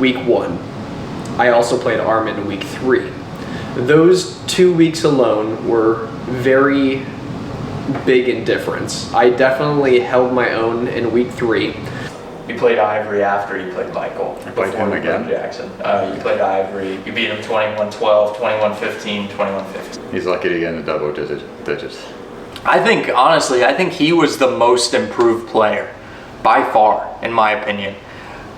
week 1. I also played Armen in week 3. Those 2 weeks alone were very big in difference. I definitely held my own in week 3. You played Ivory after you played Michael. I played him again. Jackson. You played Ivory. You beat him 21-12, 21-15, 21-15. He's lucky to get in the double digits. I think, honestly, he was the most improved player by far, in my opinion.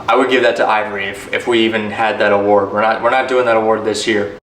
I would give that to Ivory if we even had that award. We're not doing that award this year.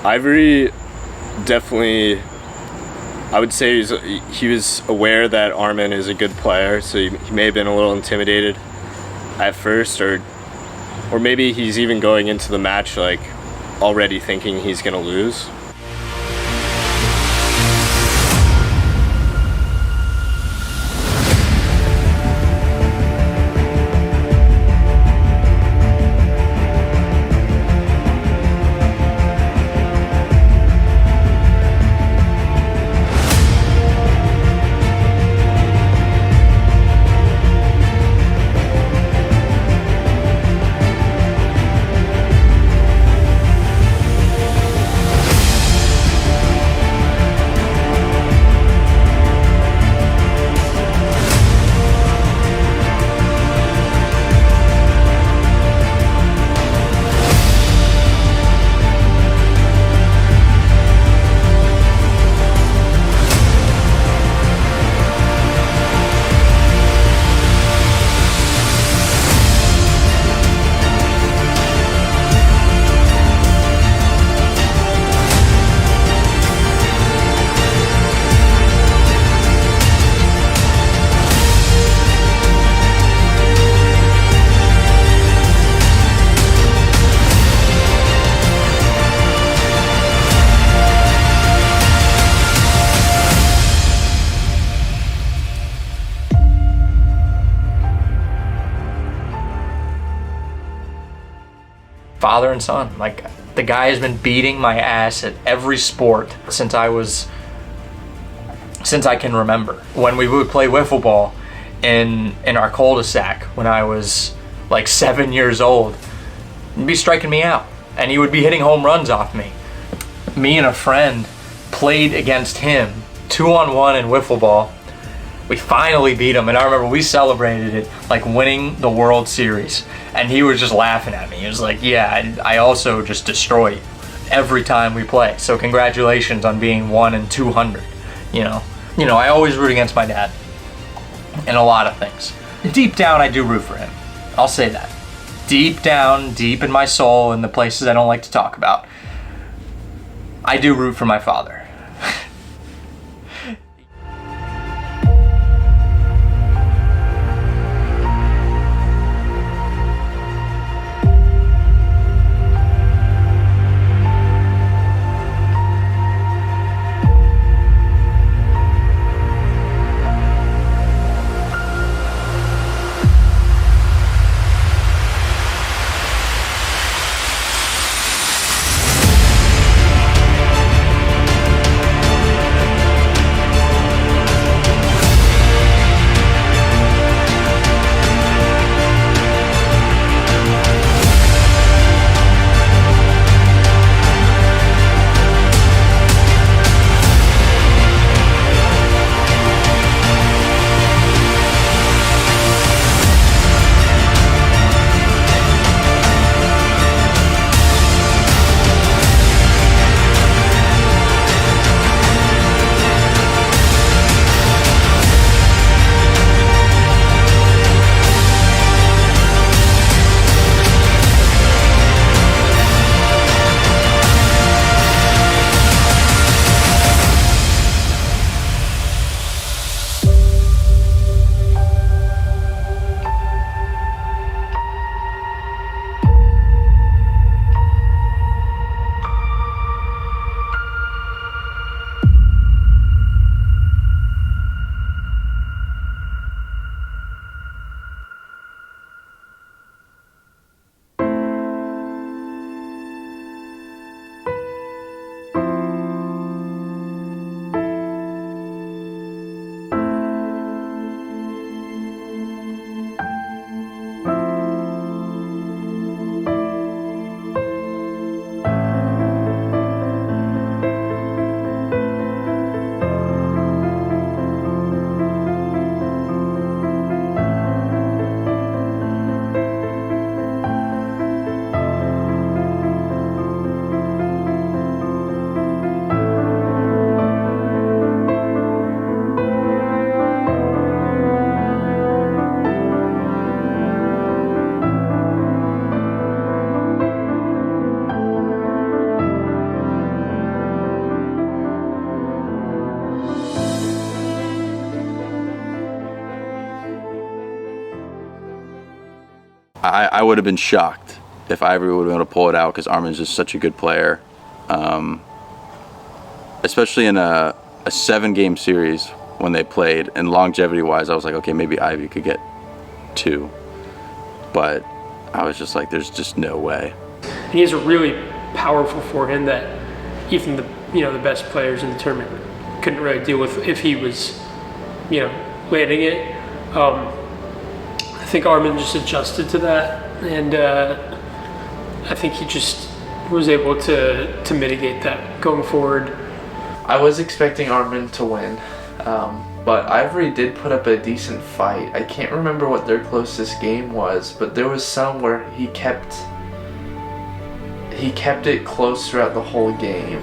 Ivory definitely, I would say he was aware that Armen is a good player, so he may have been a little intimidated at first, or maybe he's even going into the match like already thinking he's gonna lose. Father and son. Like, the guy has been beating my ass at every sport since I can remember. When we would play wiffle ball in our cul-de-sac when I was like 7 years old, he'd be striking me out and he would be hitting home runs off me. Me and a friend played against him 2-on-1 in wiffle ball. We finally beat him, and I remember we celebrated it like winning the World Series, and he was just laughing at me. He was like, yeah, I also just destroy you every time we play, so congratulations on being 1 in 200. You know, I always root against my dad in a lot of things. Deep down, I do root for him. I'll say that. Deep down, deep in my soul, in the places I don't like to talk about, I do root for my father. I would have been shocked if Ivory would have been able to pull it out, because Armen's just such a good player. Especially in a 7-game series when they played, and longevity-wise, I was like, okay, maybe Ivy could get 2. But I was just like, there's just no way. He has a really powerful forehand that even the best players in the tournament couldn't really deal with if he was, landing it. I think Armen just adjusted to that, and I think he just was able to mitigate that going forward. I was expecting Armen to win, but Ivory did put up a decent fight. I can't remember what their closest game was, but there was some where he kept it close throughout the whole game.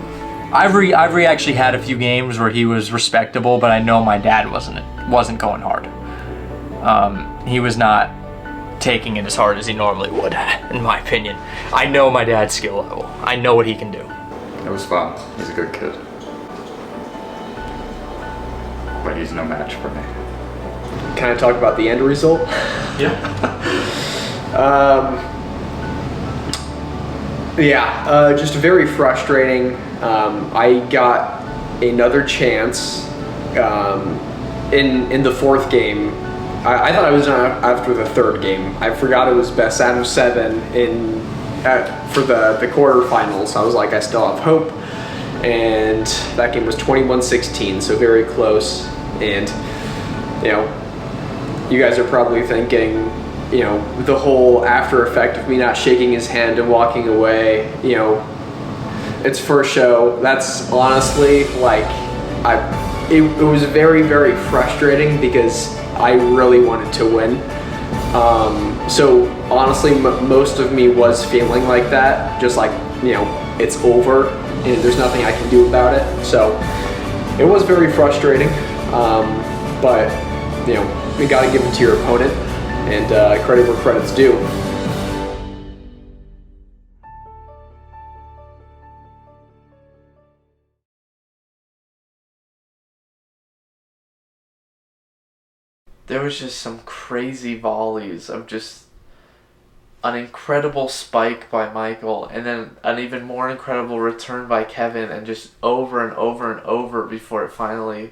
Ivory actually had a few games where he was respectable, but I know my dad wasn't going hard. He was not taking it as hard as he normally would, in my opinion. I know my dad's skill level. I know what he can do. It was fun. He's a good kid. But he's no match for me. Can I talk about the end result? Yeah. Just very frustrating. I got another chance in the 4th game. I thought I was done after the 3rd game. I forgot it was best out of 7 for the quarterfinals. I was like, I still have hope. And that game was 21-16, so very close. And, you guys are probably thinking, the whole after effect of me not shaking his hand and walking away, it's first show. That's honestly, it was very, very frustrating because I really wanted to win. So honestly, most of me was feeling like that, just like, it's over and there's nothing I can do about it. So it was very frustrating, but you gotta give it to your opponent, and credit where credit's due. there was just some crazy volleys of just an incredible spike by Michael, and then an even more incredible return by Kevin, and just over and over and over before it finally